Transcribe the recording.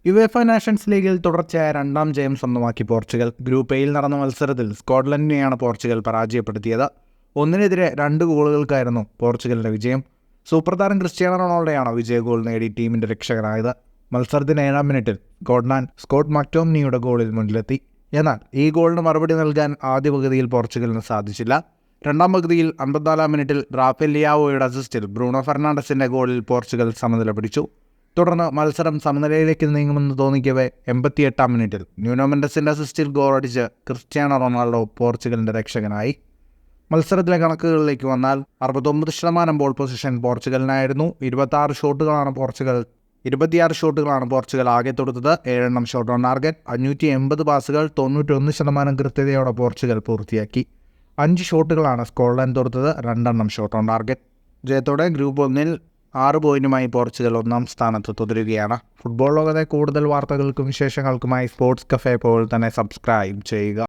UEFA nations ലീഗിൽ തുടർച്ചയായ രണ്ടാം ജയം സ്വന്തമാക്കി പോർച്ചുഗൽ. ഗ്രൂപ്പ് എയിൽ നടന്ന മത്സരത്തിൽ സ്കോട്ട്ലൻഡിനെയാണ് പോർച്ചുഗൽ പരാജയപ്പെടുത്തിയത്. 1-നെതിരെ 2 ഗോളുകൾക്കായിരുന്നു പോർച്ചുഗലിന്റെ വിജയം. സൂപ്പർ താരം ക്രിസ്ത്യാനോ റൊണാൾഡോയാണ് വിജയ ഗോൾ നേടി ടീമിന്റെ രക്ഷകനായത്. മത്സരത്തിന് 7-ാം മിനിറ്റിൽ സ്കോട്ട് മക്ടോമിനിയുടെ ഗോളിൽ മുന്നിലെത്തി. എന്നാൽ ഈ ഗോളിന് മറുപടി നൽകാൻ ആദ്യ പകുതിയിൽ പോർച്ചുഗലിന് സാധിച്ചില്ല. രണ്ടാം പകുതിയിൽ 54-ാം മിനിറ്റിൽ റാഫേൽ ലിയാവോയുടെ അസിസ്റ്റിൽ ബ്രൂണോ ഫെർണാണ്ടസിന്റെ ഗോളിൽ പോർച്ചുഗൽ സമനില പിടിച്ചു. തുടർന്ന് മത്സരം സമനിലയിലേക്ക് നീങ്ങുമെന്ന് തോന്നിക്കവേ 88-ാം മിനിറ്റിൽ ന്യൂനോ മെൻഡസിന്റെ അസിസ്റ്റിൽ ഗോളടിച്ച് ക്രിസ്ത്യാനോ റൊണാൾഡോ പോർച്ചുഗലിന്റെ രക്ഷകനായി. മത്സരത്തിലെ കണക്കുകളിലേക്ക് വന്നാൽ 69% ബോൾ പൊസിഷൻ പോർച്ചുഗലിനായിരുന്നു. 26 ഷോട്ടുകളാണ് പോർച്ചുഗൽ ആകെ തൊടുത്തത്. 7 ഷോട്ട് ഓൺ ടാർഗറ്റ്. 580 പാസുകൾ 91% കൃത്യതയോടെ പോർച്ചുഗൽ പൂർത്തിയാക്കി. 5 ഷോട്ടുകളാണ് സ്കോട്ട്ലൻഡ് തൊടുത്തത്. 2 shot on target. ജയത്തോടെ ഗ്രൂപ്പ് 1-ൽ 6 പോയിന്റുമായി പോർച്ചുഗൽ 1-ാം സ്ഥാനത്ത് തുടരുകയാണ്. ഫുട്ബോൾ ലോകത്തെ കൂടുതൽ വാർത്തകൾക്കും വിശേഷങ്ങൾക്കുമായി സ്പോർട്സ് കഫേ പോൾ തന്നെ സബ്സ്ക്രൈബ് ചെയ്യുക.